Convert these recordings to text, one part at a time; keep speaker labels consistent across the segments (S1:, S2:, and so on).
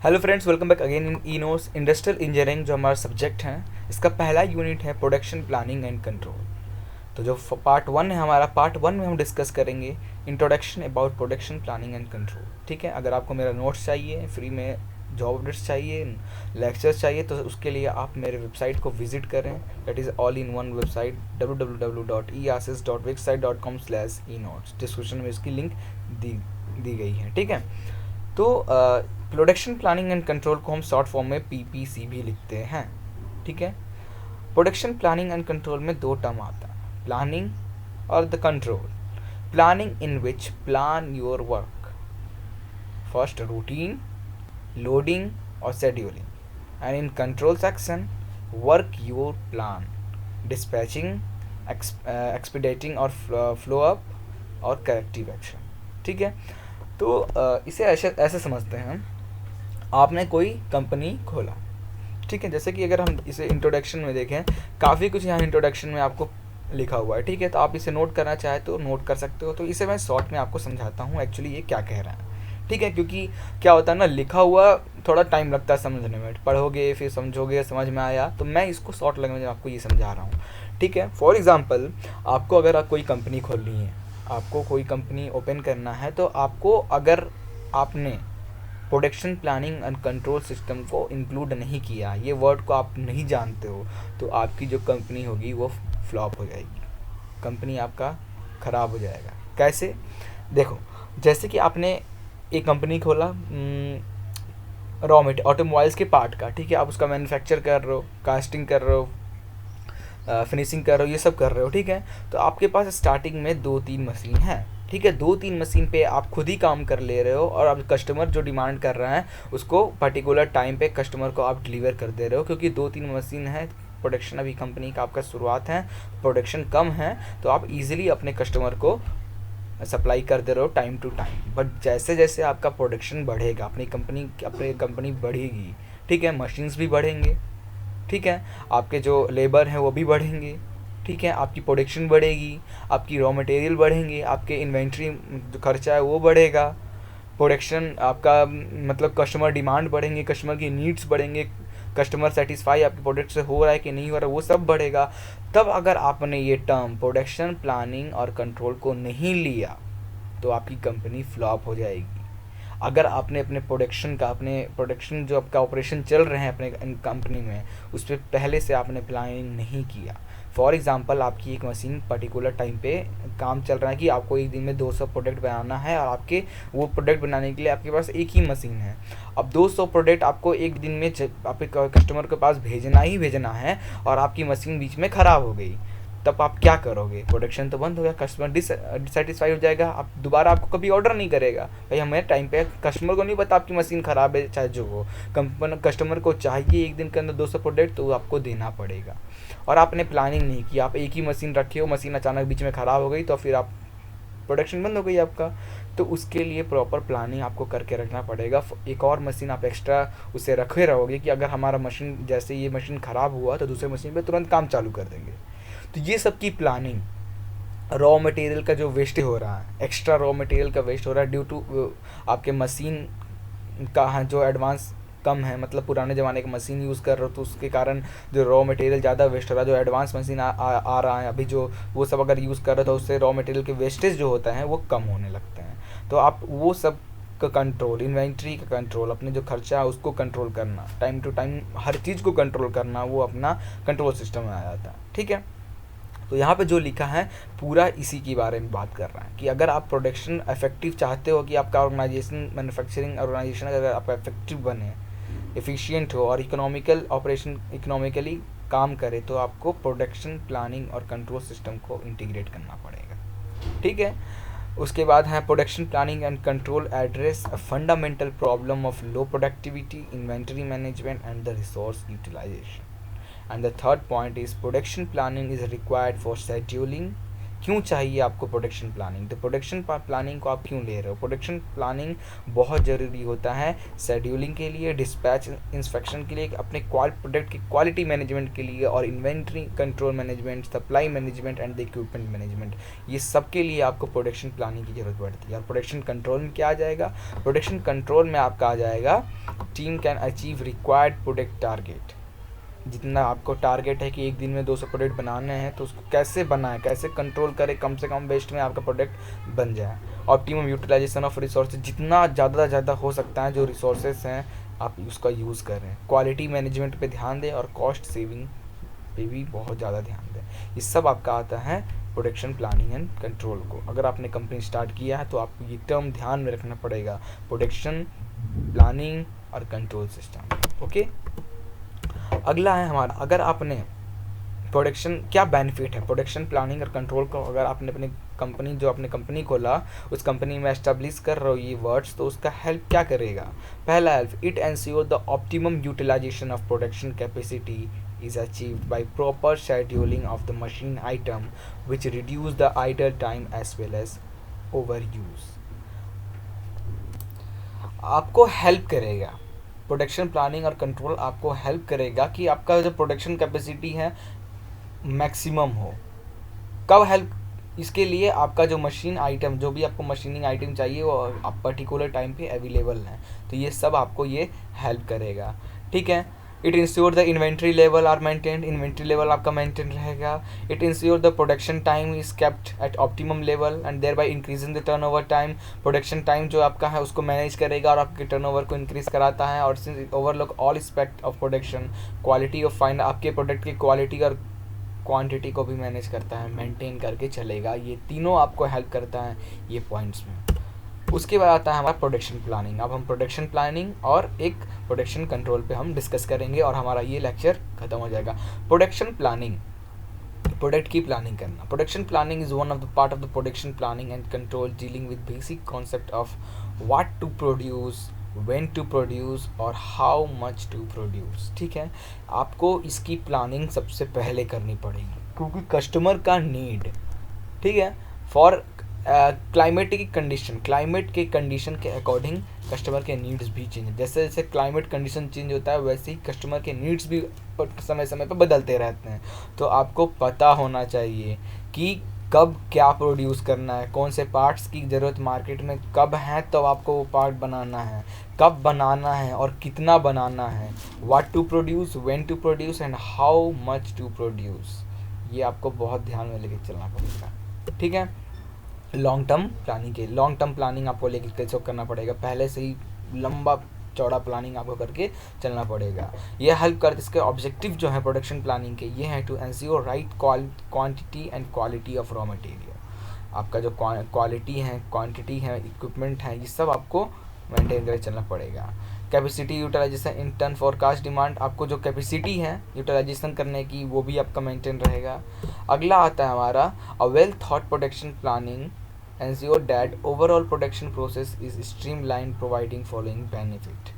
S1: Hello friends, welcome back again in Enos industrial engineering. जो हमारा subject है, इसका पहला यूनिट है प्रोडक्शन प्लानिंग एंड कंट्रोल। तो जो पार्ट वन है हमारा, पार्ट वन में हम डिस्कस करेंगे introduction about production planning and control. ठीक है, अगर आपको मेरा नोट्स चाहिए, फ्री में जॉब अपडेट्स चाहिए, लेक्चर्स चाहिए, तो उसके लिए आप मेरे वेबसाइट को विजिट करें। That is all in one website www.eassist.wixsite.com/enotes। Description में इसकी लिंक दी गई है। ठीक है, तो प्रोडक्शन प्लानिंग एंड कंट्रोल को हम शॉर्ट फॉर्म में PPC भी लिखते हैं। ठीक है, प्रोडक्शन प्लानिंग एंड कंट्रोल में दो टर्म आता है, प्लानिंग और the control. Planning in which plan your work, first routine, loading और scheduling, and in control section work your plan, dispatching, expediting और फ्लो अप और करेक्टिव एक्शन। ठीक है, तो इसे ऐसे समझते हैं, आपने कोई कंपनी खोला। ठीक है, जैसे कि अगर हम इसे इंट्रोडक्शन में देखें, काफ़ी कुछ यहाँ इंट्रोडक्शन में आपको लिखा हुआ है। ठीक है, तो आप इसे नोट करना चाहे तो नोट कर सकते हो। तो इसे मैं शॉर्ट में आपको समझाता हूँ एक्चुअली ये क्या कह रहा है। ठीक है, क्योंकि क्या होता है ना, लिखा हुआ थोड़ा टाइम लगता है समझने में, पढ़ोगे फिर समझोगे, समझ में आया, तो मैं इसको शॉर्ट लैंग्वेज में आपको ये समझा रहा हूँ। ठीक है, फॉर एग्जाम्पल आपको अगर कोई कंपनी खोलनी है, आपको कोई कंपनी ओपन करना है, तो आपको अगर आपने production planning and control system को इंक्लूड नहीं किया, ये वर्ड को आप नहीं जानते हो, तो आपकी जो कंपनी होगी वो फ्लॉप हो जाएगी, कंपनी आपका ख़राब हो जाएगा। कैसे? देखो, जैसे कि आपने एक कंपनी खोला रॉ मटेरियल ऑटोमोबाइल्स के पार्ट का। ठीक है, आप उसका मैन्युफैक्चर कर रहे हो, कास्टिंग कर रहे हो, फिनिशिंग कर रहे हो, ये सब कर रहे हो। ठीक है, तो आपके पास स्टार्टिंग में 2-3 मशीन है। ठीक है, 2-3 मशीन पे आप खुद ही काम कर ले रहे हो, और अब कस्टमर जो डिमांड कर रहा है उसको पर्टिकुलर टाइम पे कस्टमर को आप डिलीवर कर दे रहे हो, क्योंकि 2-3 मशीन है, प्रोडक्शन अभी कंपनी का आपका शुरुआत है, प्रोडक्शन कम है, तो आप इजीली अपने कस्टमर को सप्लाई कर दे रहे हो टाइम टू टाइम। बट जैसे जैसे आपका प्रोडक्शन बढ़ेगा, अपनी कंपनी बढ़ेगी, ठीक है, मशीन्स भी बढ़ेंगे, ठीक है, आपके जो लेबर हैं वो भी बढ़ेंगे, ठीक है, आपकी प्रोडक्शन बढ़ेगी, आपकी रॉ मटेरियल बढ़ेंगे, आपके इन्वेंट्री जो खर्चा है वो बढ़ेगा, प्रोडक्शन आपका मतलब कस्टमर डिमांड बढ़ेंगे, कस्टमर की नीड्स बढ़ेंगे, कस्टमर सेटिस्फाई आपके प्रोडक्ट से हो रहा है कि नहीं हो रहा है, वो सब बढ़ेगा। तब अगर आपने ये टर्म प्रोडक्शन प्लानिंग और कंट्रोल को नहीं लिया तो आपकी कंपनी फ्लॉप हो जाएगी। अगर आपने अपने प्रोडक्शन जो आपका ऑपरेशन चल रहे हैं अपने कंपनी में, उस पर पहले से आपने प्लानिंग नहीं किया। फॉर एग्जांपल, आपकी एक मशीन पर्टिकुलर टाइम पे काम चल रहा है कि आपको एक दिन में 200 प्रोडक्ट बनाना है, और आपके वो प्रोडक्ट बनाने के लिए आपके पास एक ही मशीन है। अब 200 प्रोडक्ट आपको एक दिन में आपके कस्टमर के पास भेजना ही भेजना है, और आपकी मशीन बीच में ख़राब हो गई, तब आप क्या करोगे? प्रोडक्शन तो बंद हो गया, कस्टमर डिससेटिस्फाई हो जाएगा, आप दोबारा आपको कभी ऑर्डर नहीं करेगा। भाई हमें टाइम पे, कस्टमर को नहीं पता आपकी मशीन ख़राब है चाहे जो हो, कस्टमर को चाहिए एक दिन के अंदर 200 प्रोडक्ट, तो आपको देना पड़ेगा। और आपने प्लानिंग नहीं की, आप एक ही मशीन रखे हो, मशीन अचानक बीच में ख़राब हो गई, तो फिर आप प्रोडक्शन बंद हो गई आपका। तो उसके लिए प्रॉपर प्लानिंग आपको करके रखना पड़ेगा। एक और मशीन आप एक्स्ट्रा उसे रखे रहोगे कि अगर हमारा मशीन, जैसे ये मशीन ख़राब हुआ तो दूसरे मशीन पे तुरंत काम चालू कर देंगे। तो ये सब की प्लानिंग, रॉ मटेरियल का जो वेस्ट हो रहा है, एक्स्ट्रा रॉ मटेरियल का वेस्ट हो रहा है ड्यू टू आपके मशीन का जो एडवांस कम है, मतलब पुराने ज़माने का मशीन यूज़ कर रहे हो, तो उसके कारण जो रॉ मटेरियल ज़्यादा वेस्ट हो रहा है। जो एडवांस मशीन आ रहा है अभी, जो वो सब अगर यूज़ कर रहे हो तो उससे रॉ मटेरियल के वेस्टेज जो होता है वो कम होने लगते हैं। तो आप वो सब का कंट्रोल, इन्वेंट्री का कंट्रोल, अपने जो खर्चा है उसको कंट्रोल करना, टाइम टू टाइम हर चीज़ को कंट्रोल करना, वो अपना कंट्रोल सिस्टम में आ जाता है। ठीक है, तो यहाँ पे जो लिखा है पूरा इसी के बारे में बात कर रहा है कि अगर आप प्रोडक्शन इफेक्टिव चाहते हो, कि आपका ऑर्गेनाइजेशन, मैन्युफैक्चरिंग ऑर्गेनाइजेशन अगर आपका इफेक्टिव बने, एफिशिएंट हो और इकोनॉमिकली काम करे, तो आपको प्रोडक्शन प्लानिंग और कंट्रोल सिस्टम को इंटीग्रेट करना पड़ेगा। ठीक है, उसके बाद है production planning and control address a fundamental problem of low productivity, inventory management and the resource utilization. And the third point is production planning is required for scheduling. क्यों चाहिए आपको प्रोडक्शन प्लानिंग? तो प्रोडक्शन प्लानिंग को आप क्यों ले रहे हो? प्रोडक्शन प्लानिंग बहुत ज़रूरी होता है शेड्यूलिंग के लिए, डिस्पैच इंस्पेक्शन के लिए, अपने प्रोडक्ट की क्वालिटी मैनेजमेंट के लिए, और inventory control management, supply management and the equipment management, ये सब के लिए आपको प्रोडक्शन प्लानिंग की ज़रूरत पड़ती है। और प्रोडक्शन कंट्रोल में क्या आ जाएगा? प्रोडक्शन कंट्रोल में आपका आ जाएगा team can achieve required product target. जितना आपको टारगेट है कि एक दिन में 200 प्रोडक्ट बनाने हैं, तो उसको कैसे बनाएं, कैसे कंट्रोल करें, कम से कम वेस्ट में आपका प्रोडक्ट बन जाए। ऑप्टिमम यूटिलाइजेशन ऑफ रिसोर्सेज, जितना ज़्यादा हो सकता है जो रिसोर्सेज हैं आप उसका यूज़ करें। क्वालिटी मैनेजमेंट पे ध्यान दें और कॉस्ट सेविंग पे भी बहुत ज़्यादा ध्यान दें। ये सब आपका आता है प्रोडक्शन प्लानिंग एंड कंट्रोल को। अगर आपने कंपनी स्टार्ट किया है तो आपको ये टर्म ध्यान में रखना पड़ेगा, प्रोडक्शन प्लानिंग और कंट्रोल सिस्टम। ओके, अगला है हमारा, अगर आपने प्रोडक्शन, क्या बेनिफिट है प्रोडक्शन प्लानिंग और कंट्रोल को, अगर आपने अपनी कंपनी, जो आपने कंपनी खोला उस कंपनी में एस्टेब्लिश कर रहे हो ये वर्ड्स, तो उसका हेल्प क्या करेगा। पहला help, it ensure the optimum utilization of production capacity is achieved by proper scheduling of the machine item, which reduce the idle time as well as overuse। आपको हेल्प करेगा प्रोडक्शन प्लानिंग और control, आपको help करेगा कि आपका जो production capacity है maximum हो। कब हेल्प, इसके लिए आपका जो मशीन आइटम, जो भी आपको मशीनिंग आइटम चाहिए वो आप पर्टिकुलर टाइम पे अवेलेबल हैं, तो ये सब आपको ये हेल्प करेगा। ठीक है, it ensure the inventory level are maintain, inventory level आपका मेंटेन रहेगा। It ensure the production time is kept at optimum level and thereby increasing the turnover time. Production time जो आपका है उसको मैनेज करेगा और आपके टर्नओवर को इंक्रीज कराता है। और overlook all aspect of production, quality of final, आपके प्रोडक्ट की क्वालिटी और क्वांटिटी को भी मैनेज करता है, मेंटेन करके चलेगा। ये तीनों आपको हेल्प करता है ये पॉइंट्स में। उसके बाद आता है हमारा प्रोडक्शन प्लानिंग। अब हम प्रोडक्शन प्लानिंग और एक प्रोडक्शन कंट्रोल पे हम डिस्कस करेंगे और हमारा ये लेक्चर खत्म हो जाएगा। प्रोडक्शन प्लानिंग, प्रोडक्ट की प्लानिंग करना। Production planning is one of the part of the production planning and control dealing with basic concept of what to produce, when to produce और हाउ मच टू प्रोड्यूस। ठीक है, आपको इसकी planning सबसे पहले करनी पड़ेगी क्योंकि कस्टमर का नीड, ठीक है, फॉर क्लाइमेटिक कंडीशन, क्लाइमेट के कंडीशन के अकॉर्डिंग कस्टमर के नीड्स भी चेंज, जैसे जैसे क्लाइमेट कंडीशन चेंज होता है वैसे ही कस्टमर के नीड्स भी समय समय पर बदलते रहते हैं। तो आपको पता होना चाहिए कि कब क्या प्रोड्यूस करना है, कौन से पार्ट्स की ज़रूरत मार्केट में कब है, तो आपको वो पार्ट बनाना है, कब बनाना है और कितना बनाना है। What to produce, when to produce and how much to produce, ये आपको बहुत ध्यान में लेके चलना पड़ेगा। ठीक है, लॉन्ग टर्म प्लानिंग के, लॉन्ग टर्म प्लानिंग आपको लेके कैसे करना पड़ेगा, पहले से ही लंबा चौड़ा प्लानिंग आपको करके चलना पड़ेगा। ये हेल्प कर, इसके ऑब्जेक्टिव जो है प्रोडक्शन प्लानिंग के ये हैं to ensure right quantity and quality of raw material. आपका जो क्वालिटी है, क्वांटिटी है, इक्विपमेंट है, ये सब आपको मेंटेन करके चलना पड़ेगा। Capacity utilization in turn forecast demand, आपको जो कैपेसिटी है यूटिलाइजेशन करने की वो भी आपका मेंटेन रहेगा। अगला आता है हमारा a well thought production planning ensure that overall production process is streamlined, providing following benefit.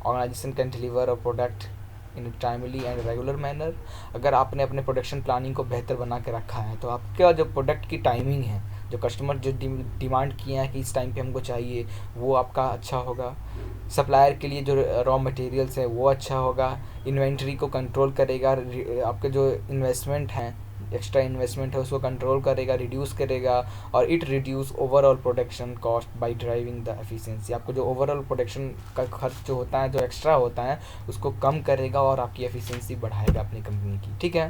S1: Organization can deliver a product in a timely and regular manner। अगर आपने अपने प्रोडक्शन प्लानिंग को बेहतर बना के रखा है तो आपका जो प्रोडक्ट की टाइमिंग है, जो कस्टमर जो डिमांड किए हैं कि इस टाइम पे हमको चाहिए, वो आपका अच्छा होगा। सप्लायर के लिए जो रॉ मटेरियल्स है वो अच्छा होगा। इन्वेंट्री को कंट्रोल करेगा, आपके जो इन्वेस्टमेंट हैं, एक्स्ट्रा इन्वेस्टमेंट है उसको कंट्रोल करेगा, रिड्यूस करेगा। और it reduce overall production cost by driving the efficiency, आपको जो ओवरऑल प्रोडक्शन का खर्च जो होता है, जो एक्स्ट्रा होता है, उसको कम करेगा और आपकी एफिशिएंसी बढ़ाएगा अपनी कंपनी की। ठीक है,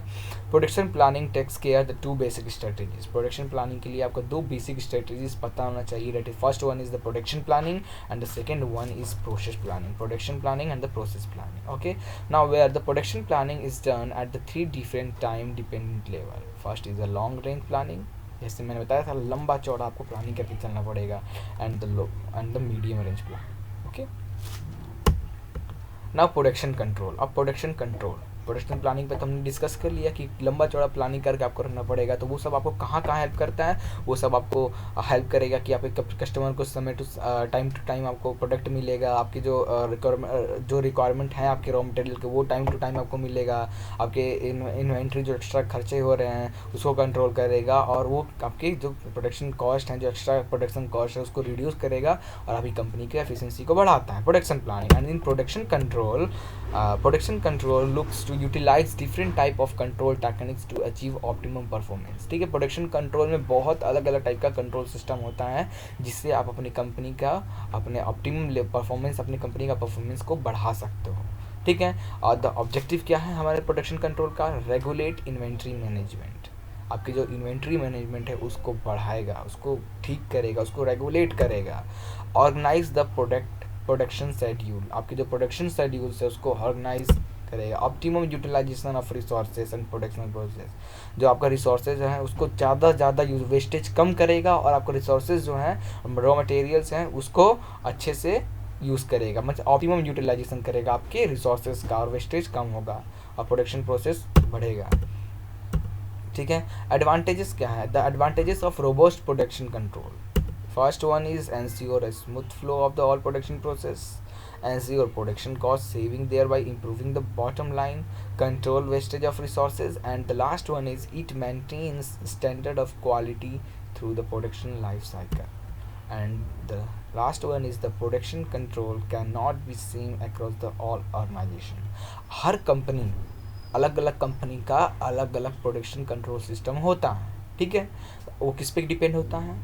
S1: production planning takes care the two basic strategies. Production planning के लिए आपको दो बेसिक स्ट्रेटेजीज पता होना चाहिए। That is first one is the production planning and the second one is process planning. Production planning and the process planning. Okay, now where the production planning is done at the three different time dependent level. First is the long range planning, जैसे मैंने बताया था लंबा चौड़ा आपको planning करके चलना पड़ेगा, and the medium range plan. Okay, now production control. अब प्रोडक्शन कंट्रोल, प्रोडक्शन प्लानिंग पे तो हमने डिस्कस कर लिया कि लंबा चौड़ा प्लानिंग करके आपको रखना पड़ेगा। तो वो सब आपको कहाँ कहाँ हेल्प करता है, वो सब आपको हेल्प करेगा कि आपके कस्टमर को समय टू टाइम आपको प्रोडक्ट मिलेगा। आपकी जो रिक्वायरमेंट है आपके रॉ मटेरियल के, वो टाइम टू टाइम आपको मिलेगा। आपके इन्वेंट्री जो एक्स्ट्रा खर्चे हो रहे हैं उसको कंट्रोल करेगा, और वो आपकी जो प्रोडक्शन कॉस्ट है, जो एक्स्ट्रा प्रोडक्शन कॉस्ट है, उसको रिड्यूस करेगा और आपकी कंपनी की एफिशिएंसी को बढ़ाता है। Production planning and in production control production control looks to utilize different type of control techniques to achieve optimum performance. ठीक है, प्रोडक्शन कंट्रोल में बहुत अलग अलग टाइप का कंट्रोल सिस्टम होता है जिससे आप अपनी कंपनी का अपने ऑप्टिमम परफॉर्मेंस अपनी कंपनी का परफॉर्मेंस को बढ़ा सकते हो। ठीक है, और द ऑब्जेक्टिव क्या है हमारे प्रोडक्शन कंट्रोल का? Regulate inventory management. आपकी जो इन्वेंट्री मैनेजमेंट है उसको बढ़ाएगा, उसको ठीक करेगा, उसको रेगुलेट करेगा। Organize the production schedule. आपके जो प्रोडक्शन शेड्यूल है उसको ऑर्गेनाइज करेगा। Optimum utilization of resources and production process. जो आपका रिसोर्सेज है उसको ज़्यादा यूज वेस्टेज कम करेगा, और आपको रिसोर्सेज जो हैं रॉ मटेरियल्स हैं उसको अच्छे से यूज़ करेगा, मतलब ऑप्टिमम यूटिलाइजेशन करेगा आपके रिसोर्सेज का, और वेस्टेज कम होगा और प्रोडक्शन प्रोसेस बढ़ेगा। ठीक है, एडवांटेजेस क्या है? The advantages of robust production control. First one is ensure a smooth flow of the all production process, ensure production cost saving, thereby improving the bottom line, control wastage of resources, and the last one is it maintains standard of quality through the production life cycle. And the last one is the production control cannot be seen across the all organization. Her company, अलग अलग company का अलग अलग production control system होता है। ठीक है, वो किस पे डिपेंड होता है?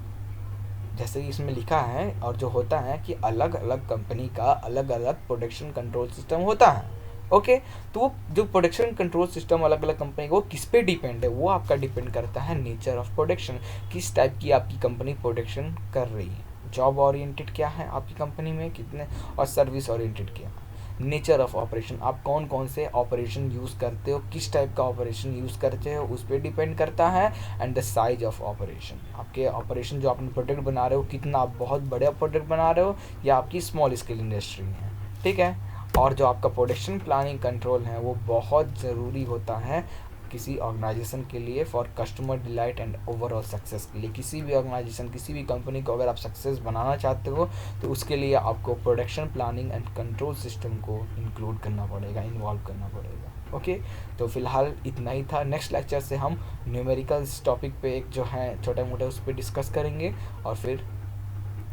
S1: जैसे इसमें लिखा है, और जो होता है कि अलग अलग कंपनी का अलग अलग प्रोडक्शन कंट्रोल सिस्टम होता है। ओके, तो जो प्रोडक्शन कंट्रोल सिस्टम अलग अलग कंपनी का वो किस पे डिपेंड है? वो आपका डिपेंड करता है नेचर ऑफ प्रोडक्शन, किस टाइप की आपकी कंपनी प्रोडक्शन कर रही है। जॉब ओरिएंटेड क्या है आपकी कंपनी में कितने, और सर्विस ओरिएंटेड क्या है। नेचर ऑफ ऑपरेशन, आप कौन कौन से ऑपरेशन यूज़ करते हो, किस टाइप का ऑपरेशन यूज़ करते हो उस पर डिपेंड करता है। And the size of operation, आपके ऑपरेशन जो आपने प्रोडक्ट बना रहे हो कितना आप बहुत बड़ा प्रोडक्ट बना रहे हो या आपकी स्मॉल स्केल इंडस्ट्री है। ठीक है, और जो आपका प्रोडक्शन प्लानिंग कंट्रोल है वो बहुत ज़रूरी होता है किसी ऑर्गेनाइजेशन के लिए, for customer delight and overall success के लिए। किसी भी ऑर्गेनाइजेशन, किसी भी कंपनी को अगर आप सक्सेस बनाना चाहते हो तो उसके लिए आपको production planning and control system को इंक्लूड करना पड़ेगा, इन्वॉल्व करना पड़ेगा। ओके, तो फिलहाल इतना ही था। नेक्स्ट लेक्चर से हम न्यूमेरिकल्स टॉपिक पे एक जो है छोटा मोटा उस पर डिस्कस करेंगे, और फिर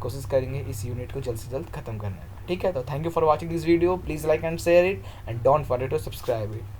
S1: कोशिश करेंगे इस यूनिट को जल्द से जल्द ख़त्म करने का। ठीक है, तो thank you for watching this video, please like and share it, and don't forget to subscribe it.